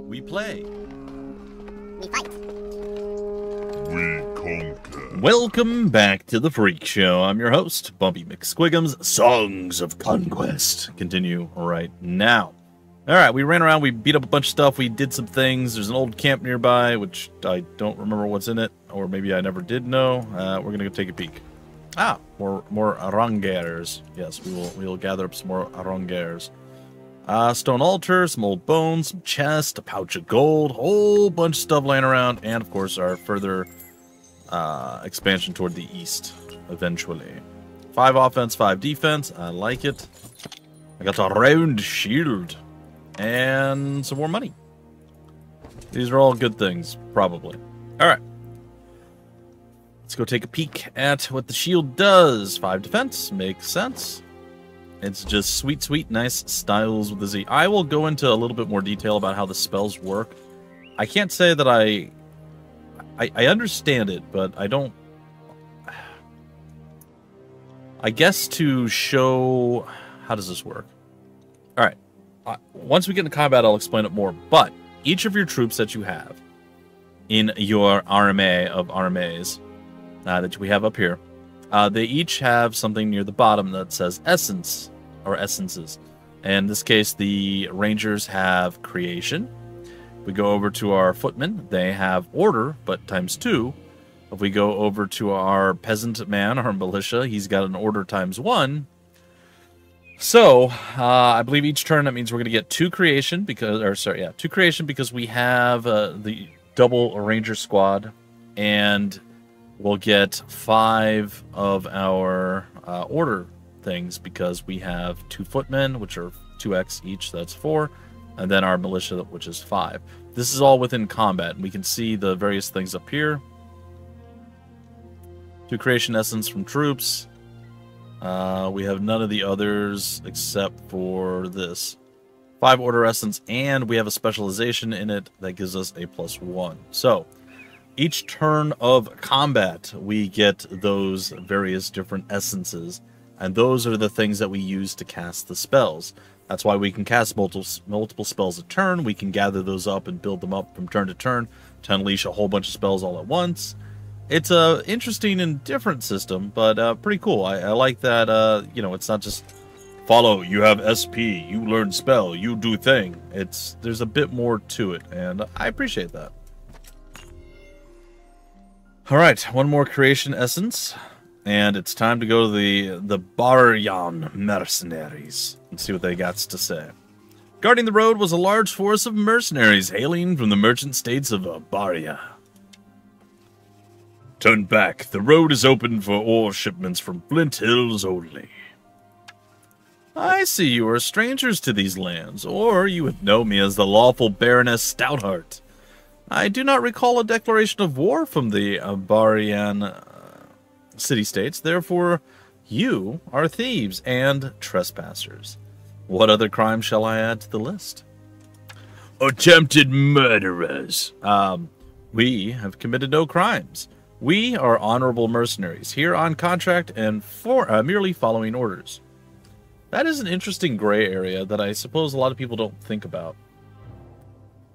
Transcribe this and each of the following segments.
We play. We fight. We conquer. Welcome back to the Freak Show. I'm your host, Bumpy McSquigum's Songs of Conquest. Continue right now. Alright, we ran around, we beat up a bunch of stuff, we did some things. There's an old camp nearby, which I don't remember what's in it, or maybe I never did know. We're gonna go take a peek. Ah, more arangers. Yes, we will gather up some more arangers. Stone altar, some old bones, some chest, a pouch of gold, whole bunch of stuff laying around, and of course our further expansion toward the east, eventually. 5 offense, 5 defense. I like it. I got a round shield. And some more money. These are all good things, probably. Alright. Let's go take a peek at what the shield does. 5 defense, makes sense. It's just sweet, sweet, nice styles with the Z. I will go into a little bit more detail about how the spells work. I can't say that I understand it, but I don't... I guess to show... How does this work? Alright. Once we get into combat, I'll explain it more. But each of your troops that you have in your armée of armées that we have up here, they each have something near the bottom that says essence or essences. And in this case, the Rangers have creation. If we go over to our footmen, they have order, but ×2. If we go over to our peasant man, our militia, he's got an order ×1. So, I believe each turn that means we're going to get 2 creation because, 2 creation because we have the double ranger squad, and we'll get 5 of our order things because we have 2 footmen, which are 2x each, so that's 4, and then our militia, which is 5. This is all within combat, and we can see the various things up here. 2 creation essence from troops. We have none of the others except for this. 5 order essence, and we have a specialization in it that gives us a +1. So, each turn of combat, we get those various different essences, and those are the things that we use to cast the spells. That's why we can cast multiple spells a turn. We can gather those up and build them up from turn to unleash a whole bunch of spells all at once. It's a interesting and different system, but pretty cool. I like that, you know, it's not just follow, you have SP, you learn spell, you do thing. There's a bit more to it, and I appreciate that. Alright, one more creation essence, and it's time to go to the Baryan Mercenaries and see what they got to say. Guarding the road was a large force of mercenaries hailing from the merchant states of Baria. Turn back. The road is open for ore shipments from Flint Hills only. I see you are strangers to these lands, or you would know me as the lawful Baroness Stoutheart. I do not recall a declaration of war from the Barian city-states, therefore you are thieves and trespassers. What other crime shall I add to the list? Attempted murderers. We have committed no crimes. We are honorable mercenaries, here on contract and merely following orders. That is an interesting gray area that I suppose a lot of people don't think about.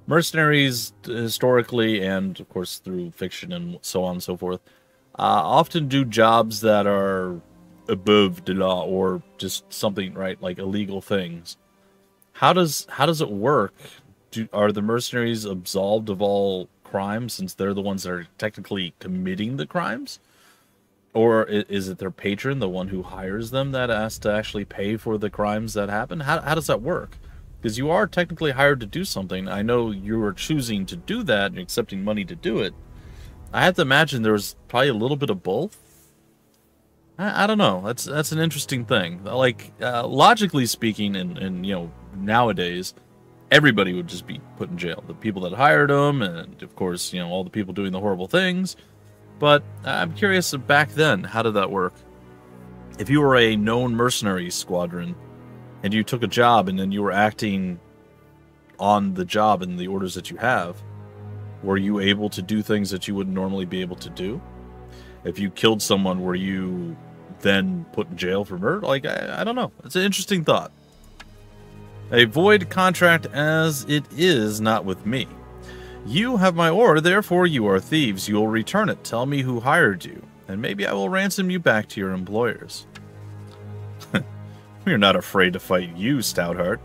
Mercenaries, historically, and of course through fiction and so on and so forth, often do jobs that are above the law or just something, right, like illegal things. How does it work? Are the mercenaries absolved of all crimes since they're the ones that are technically committing the crimes? Or is it their patron, the one who hires them, that has to actually pay for the crimes that happen? How does that work? Because you are technically hired to do something. I know you are choosing to do that and accepting money to do it. I have to imagine there's probably a little bit of both. I don't know. That's an interesting thing. Like, logically speaking, and you know, nowadays, everybody would just be put in jail. The people that hired them, and of course, you know, all the people doing the horrible things. But I'm curious, back then, how did that work? If you were a known mercenary squadron, and you took a job, and then you were acting on the job and the orders that you have, were you able to do things that you wouldn't normally be able to do? If you killed someone, were you then put in jail for murder? Like, I don't know. It's an interesting thought. A void contract as it is not with me. You have my ore, therefore you are thieves. You will return it. Tell me who hired you, and maybe I will ransom you back to your employers. We are not afraid to fight you, Stoutheart,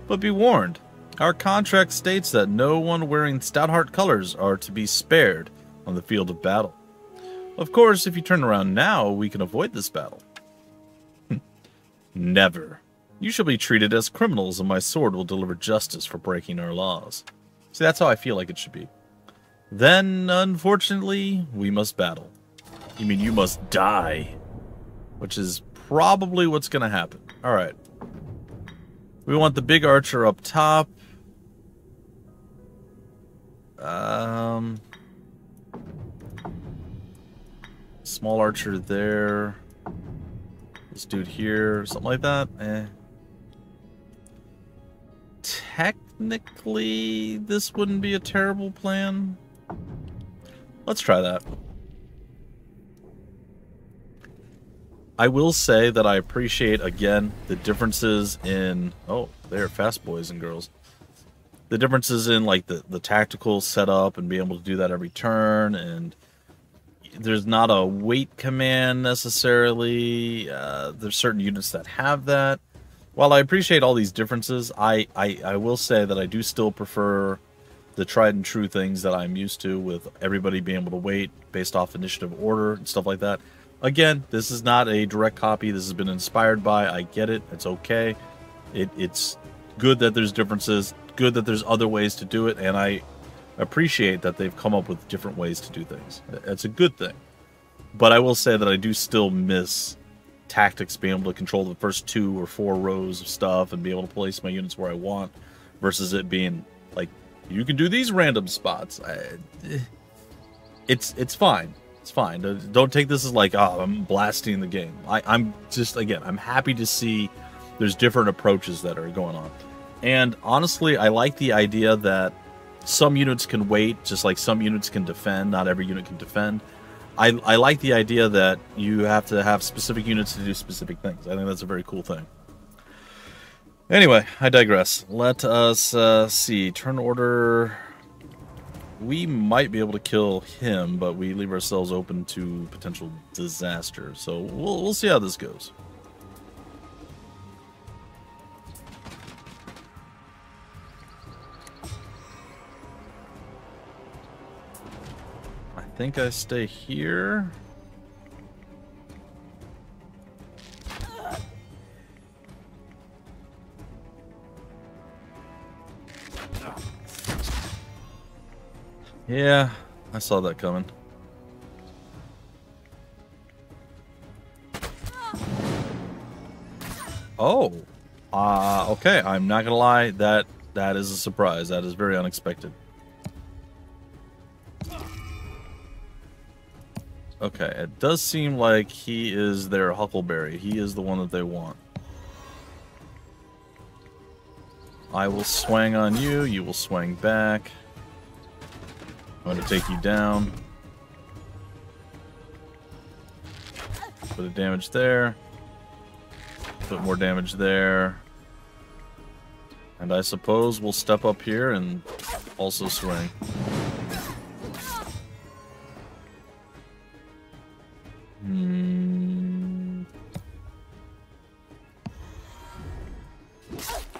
but be warned. Our contract states that no one wearing Stoutheart colors are to be spared on the field of battle. Of course, if you turn around now, we can avoid this battle. Never. You shall be treated as criminals, and my sword will deliver justice for breaking our laws. See, that's how I feel like it should be. Then, unfortunately, we must battle. You mean you must die? Which is probably what's going to happen. Alright. We want the big archer up top. Small archer there. This dude here. Something like that. Technically, this wouldn't be a terrible plan. Let's try that. I will say that I appreciate, again, the differences in... Oh, they're fast boys and girls. The differences in, like, the tactical setup and being able to do that every turn, and there's not a wait command necessarily. There's certain units that have that. While I appreciate all these differences, I will say that I do still prefer the tried and true things that I'm used to, with everybody being able to wait based off initiative order and stuff like that. Again, this is not a direct copy. This has been inspired by. I get it. It's okay. It's good that there's differences. Good that there's other ways to do it. And I appreciate that they've come up with different ways to do things. It's a good thing. But I will say that I do still miss tactics, being able to control the first 2 or 4 rows of stuff and be able to place my units where I want, versus it being like, you can do these random spots. It's fine. It's fine. Don't take this as like, oh, I'm blasting the game. I'm just, again, I'm happy to see there's different approaches that are going on. And honestly, I like the idea that some units can wait, just like some units can defend. Not every unit can defend. I like the idea that you have to have specific units to do specific things. I think that's a very cool thing. Anyway, I digress. Let us see. Turn order... We might be able to kill him, but we leave ourselves open to potential disaster. So we'll see how this goes. I think I stay here. Yeah, I saw that coming. Oh, okay. I'm not gonna lie. That is a surprise. That is very unexpected. Okay, it does seem like he is their Huckleberry. He is the one that they want. I will swing on you. You will swing back. I'm going to take you down. Bit of damage there. Bit more damage there. And I suppose we'll step up here and also swing.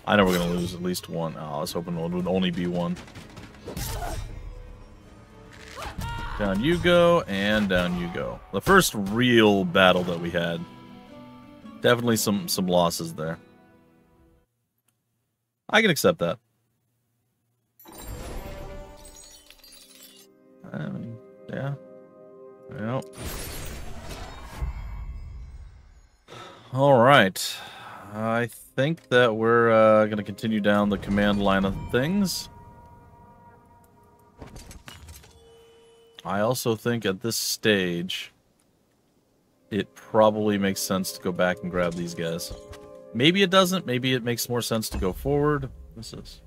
I know we're going to lose at least one. Oh, I was hoping it would only be one. Down you go, and down you go. The first real battle that we had. Definitely some losses there. I can accept that. I mean, yeah. Yep. Alright. I think that we're going to continue down the command line of things. I also think at this stage, it probably makes sense to go back and grab these guys. Maybe it doesn't. Maybe it makes more sense to go forward. What's this?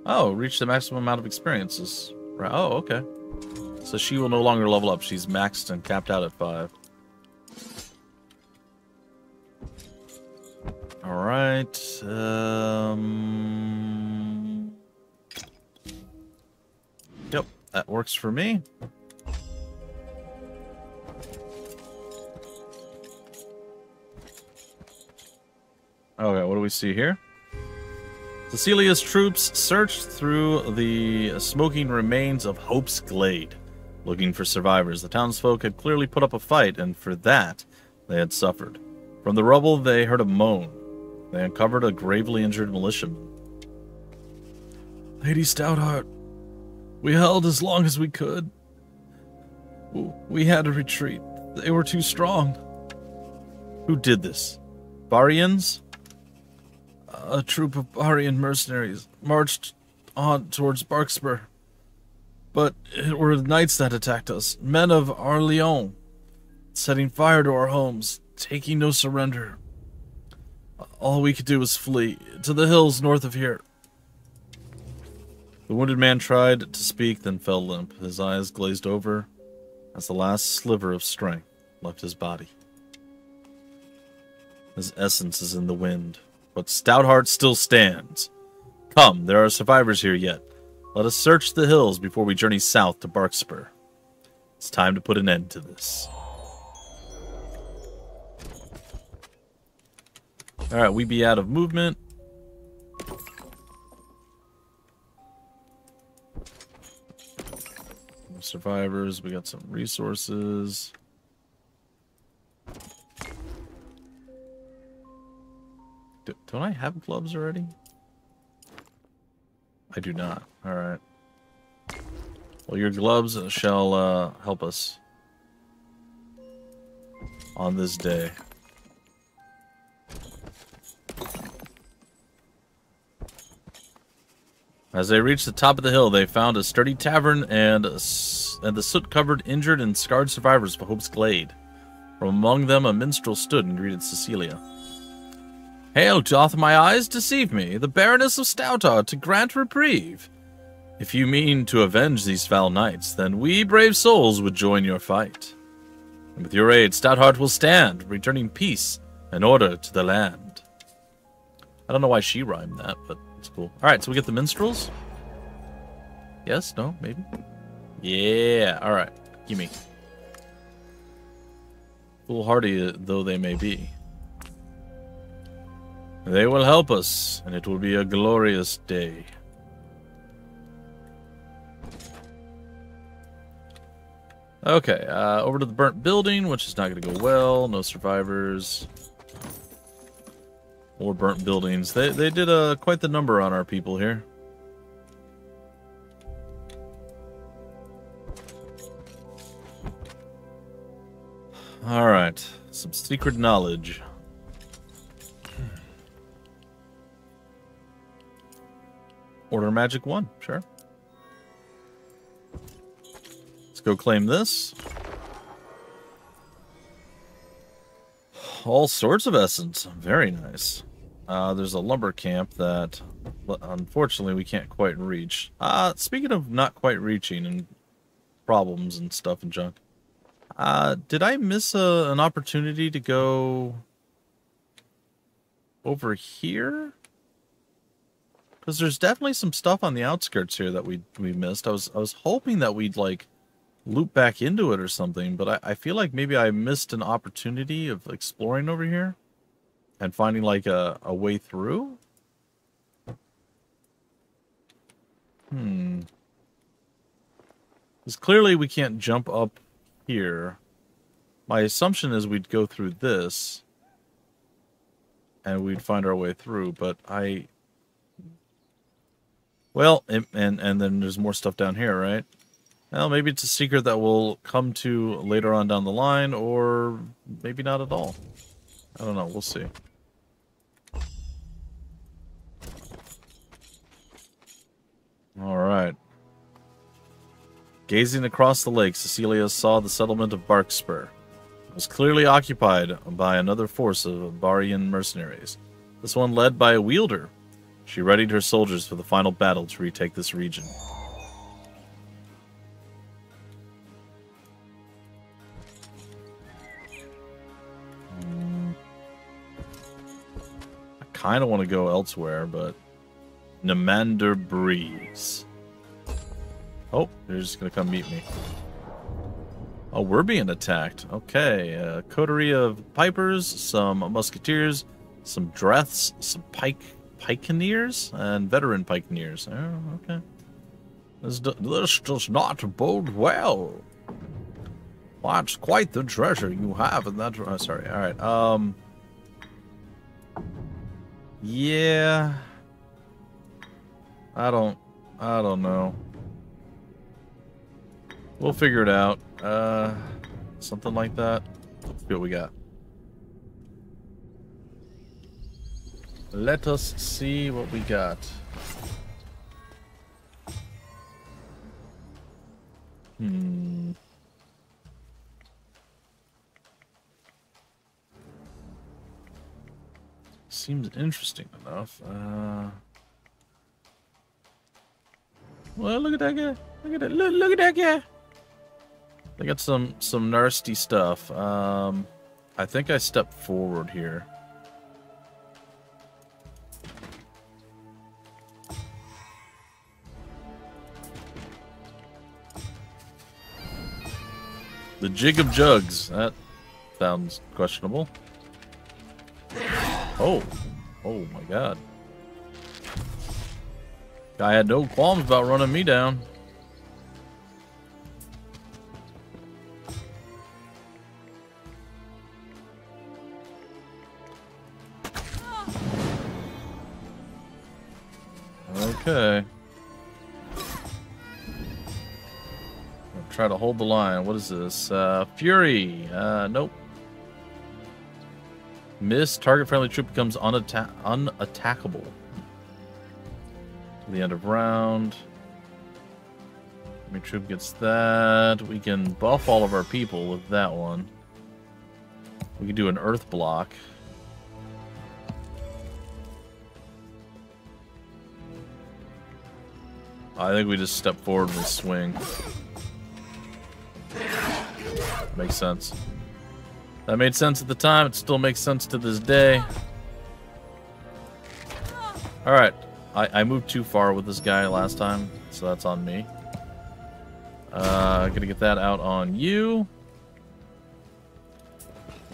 Oh, reach the maximum amount of experiences. Right. Oh, okay. So she will no longer level up. She's maxed and capped out at 5. Alright. Yep, that works for me. Okay, what do we see here? Cecilia's troops searched through the smoking remains of Hope's Glade, looking for survivors. The townsfolk had clearly put up a fight, and for that, they had suffered. From the rubble, they heard a moan. They uncovered a gravely injured militiaman. Lady Stoutheart, we held as long as we could. We had to retreat. They were too strong. Who did this? Barians? A troop of Barian mercenaries marched on towards Barkspur. But it were the knights that attacked us, men of Arleon, setting fire to our homes, taking no surrender. All we could do was flee to the hills north of here. The wounded man tried to speak, then fell limp. His eyes glazed over as the last sliver of strength left his body. His essence is in the wind, but Stoutheart still stands. Come, there are survivors here yet. Let us search the hills before we journey south to Barkspur. It's time to put an end to this. Alright, we be out of movement. Survivors, we got some resources. Don't I have gloves already? I do not. Alright. Well, your gloves shall help us on this day. As they reached the top of the hill, they found a sturdy tavern and the soot-covered, injured, and scarred survivors of Hope's Glade. From among them, a minstrel stood and greeted Cecilia. Hail, doth my eyes deceive me, the Baroness of Stoutheart, to grant reprieve. If you mean to avenge these foul knights, then we brave souls would join your fight. And with your aid, Stoutheart will stand, returning peace and order to the land. I don't know why she rhymed that, but it's cool. Alright, so we get the minstrels? Yes? No? Maybe? Yeah, alright. Gimme. Foolhardy though they may be. They will help us, and it will be a glorious day. Okay, over to the burnt building, which is not going to go well. No survivors. More burnt buildings. They did quite the number on our people here. Alright, some secret knowledge. Order Magic 1, sure. Let's go claim this. All sorts of essence. Very nice. There's a lumber camp that, unfortunately, we can't quite reach. Speaking of not quite reaching and problems and stuff and junk, did I miss an opportunity to go over here? Because there's definitely some stuff on the outskirts here that we missed. I was hoping that we'd like loop back into it or something, but I feel like maybe I missed an opportunity of exploring over here and finding like a way through. Because clearly we can't jump up here. My assumption is we'd go through this and we'd find our way through, but well, and then there's more stuff down here, right? Well, maybe it's a secret that we'll come to later on down the line, or maybe not at all. I don't know, we'll see. Alright. Gazing across the lake, Cecilia saw the settlement of Barkspur. It was clearly occupied by another force of Barian mercenaries, this one led by a wielder. She readied her soldiers for the final battle to retake this region. kind of want to go elsewhere, but Namander Breeze. Oh, they're just gonna come meet me. Oh, we're being attacked. Okay, a coterie of pipers, some musketeers, some dreths, some pikeneers, and veteran pikeneers. Oh, okay. This does not bode well. Well, it's quite the treasure you have in that. Oh, sorry. All right. Yeah. I don't know. We'll figure it out. Something like that. Let's see what we got. Let us see what we got. Seems interesting enough. Well, look at that guy. Look at that. Look at that guy. They got some nasty stuff. I think I stepped forward here. The Jig of Jugs. That sounds questionable. Oh. Oh my god. Guy had no qualms about running me down. Okay. I'll try to hold the line. What is this? Fury. Nope. Miss. Target friendly troop becomes unattackable. To the end of round. Enemy troop gets that. We can buff all of our people with that one. We can do an earth block. I think we just step forward and we swing. Makes sense. That made sense at the time. It still makes sense to this day. Alright. I moved too far with this guy last time, so that's on me. Gonna get that out on you.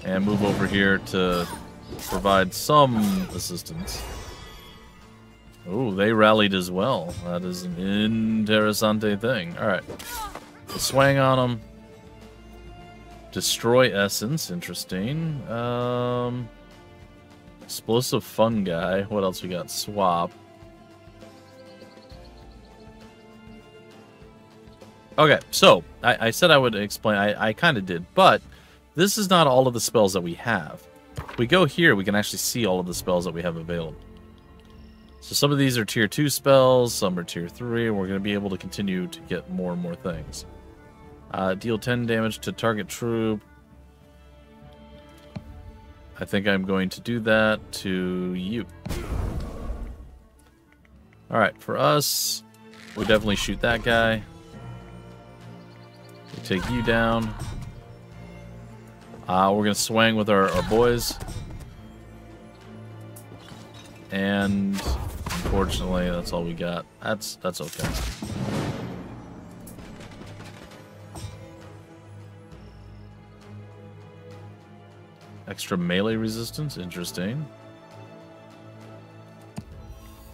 And move over here to provide some assistance. Oh, they rallied as well. That is an interessante thing. Alright. We'll swang on them. Destroy essence. Interesting. Explosive fungi. What else we got? Swap. Okay, so I said I would explain. I kind of did, but this is not all of the spells that we have. If we go here, we can actually see all of the spells that we have available. So some of these are tier 2 spells, some are tier 3, and we're going to be able to continue to get more and more things. Deal 10 damage to target troop. I think I'm going to do that to you. Alright, for us, we definitely shoot that guy. We take you down. We're going to swang with our boys. And unfortunately, that's all we got. That's okay. Extra melee resistance, interesting.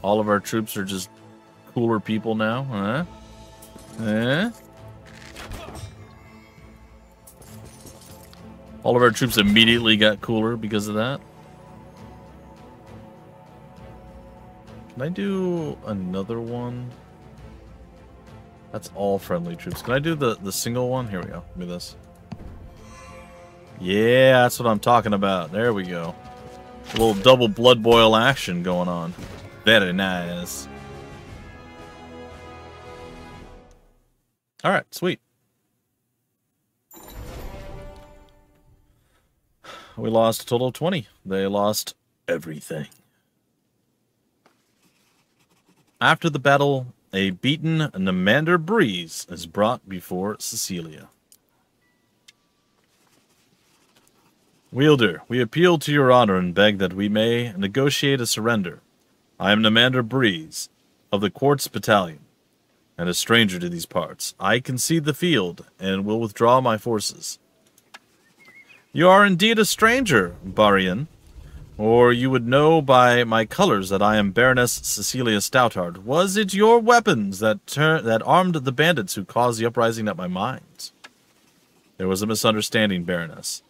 All of our troops are just cooler people now, huh? Eh? All of our troops immediately got cooler because of that. Can I do another one? That's all friendly troops. Can I do the single one? Here we go. Look at this. Yeah, that's what I'm talking about. There we go. A little double blood boil action going on. Very nice. Alright, sweet. We lost a total of 20. They lost everything. After the battle, a beaten Namander Breeze is brought before Cecilia. Wielder, we appeal to your honor and beg that we may negotiate a surrender. I am Commander Breeze of the Quartz Battalion, and a stranger to these parts. I concede the field, and will withdraw my forces. You are indeed a stranger, Barian, or you would know by my colors that I am Baroness Cecilia Stoutheart. Was it your weapons that armed the bandits who caused the uprising at my mines? There was a misunderstanding, Baroness.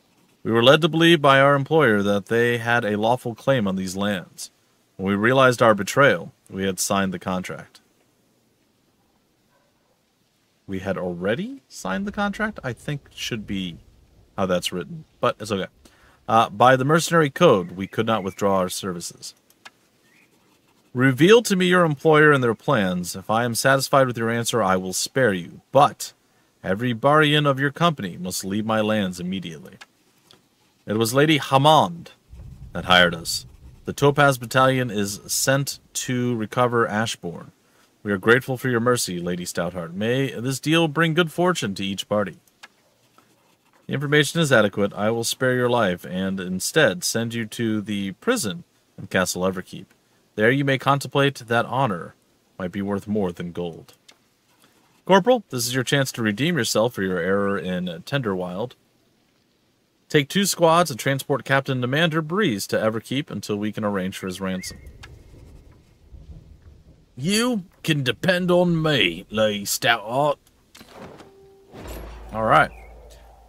We were led to believe by our employer that they had a lawful claim on these lands. When we realized our betrayal, we had signed the contract. We had already signed the contract? I think should be how that's written, but it's okay. By the mercenary code, we could not withdraw our services. Reveal to me your employer and their plans. If I am satisfied with your answer, I will spare you. But every Barian of your company must leave my lands immediately. It was Lady Hammond that hired us. The Topaz Battalion is sent to recover Ashbourne. We are grateful for your mercy, Lady Stoutheart. May this deal bring good fortune to each party. The information is adequate. I will spare your life and instead send you to the prison in Castle Everkeep. There you may contemplate that honor might be worth more than gold. Corporal, this is your chance to redeem yourself for your error in Tenderwild. Take 2 squads and transport Captain Commander Breeze to Everkeep until we can arrange for his ransom. You can depend on me, Lady Stoutheart. Alright.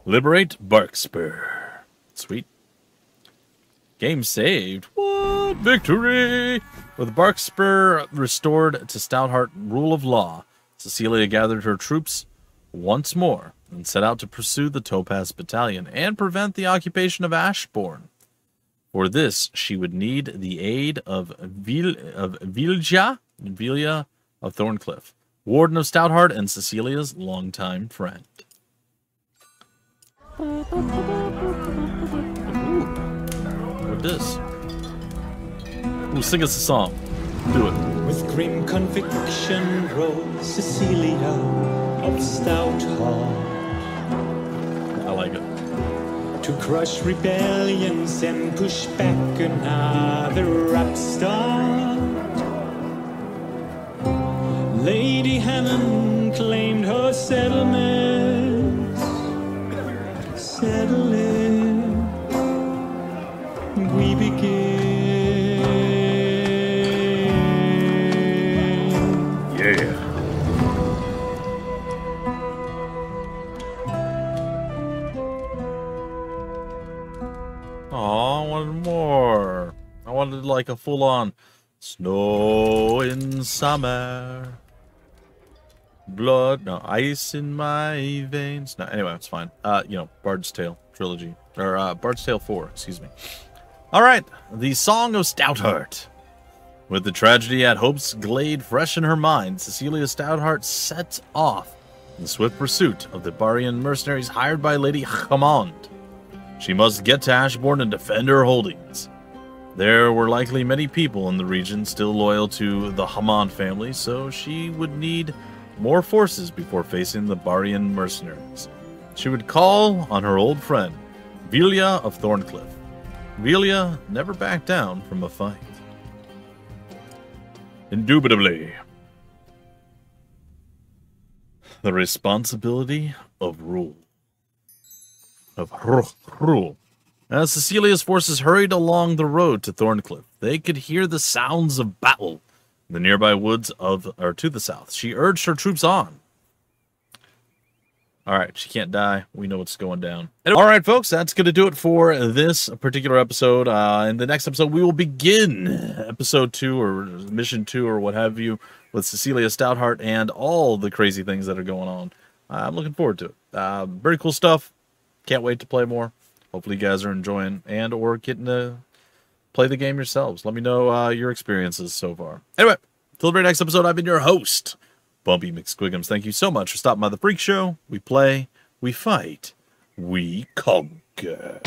Liberate Barkspur. Sweet. Game saved. What? Victory! With Barkspur restored to Stoutheart rule of law, Cecilia gathered her troops once more and set out to pursue the Topaz Battalion and prevent the occupation of Ashbourne. For this, she would need the aid of Vilja of Thorncliffe, Warden of Stoutheart and Cecilia's longtime friend. What this? Ooh, sing us a song. Do it. With grim conviction rose Cecilia of Stoutheart. I like it. To crush rebellions and push back another upstart. Lady Hammond claimed her settlements. Settling, we begin. Yeah. Aw, I wanted more. I wanted like a full-on snow in summer. Blood, no, ice in my veins. No, anyway, it's fine. You know, Bard's Tale trilogy. Or, Bard's Tale 4, excuse me. Alright, the Song of Stoutheart. With the tragedy at Hope's Glade fresh in her mind, Cecilia Stoutheart sets off in swift pursuit of the Barian mercenaries hired by Lady Hammond. She must get to Ashbourne and defend her holdings. There were likely many people in the region still loyal to the Hammond family, so she would need more forces before facing the Barian mercenaries. She would call on her old friend, Vilja of Thorncliffe. Vilja never backed down from a fight. Indubitably. The responsibility of rule. As Cecilia's forces hurried along the road to Thorncliffe, they could hear the sounds of battle in the nearby woods to the south. She urged her troops on. Alright, she can't die. We know what's going down. Alright, folks, that's going to do it for this particular episode. In the next episode, we will begin episode 2 or mission 2 or what have you with Cecilia Stoutheart and all the crazy things that are going on. I'm looking forward to it. Very cool stuff. Can't wait to play more. Hopefully you guys are enjoying and or getting to play the game yourselves. Let me know your experiences so far. Anyway, till the very next episode, I've been your host, Bumpy McSquigums. Thank you so much for stopping by the Freak Show. We play, we fight, we conquer.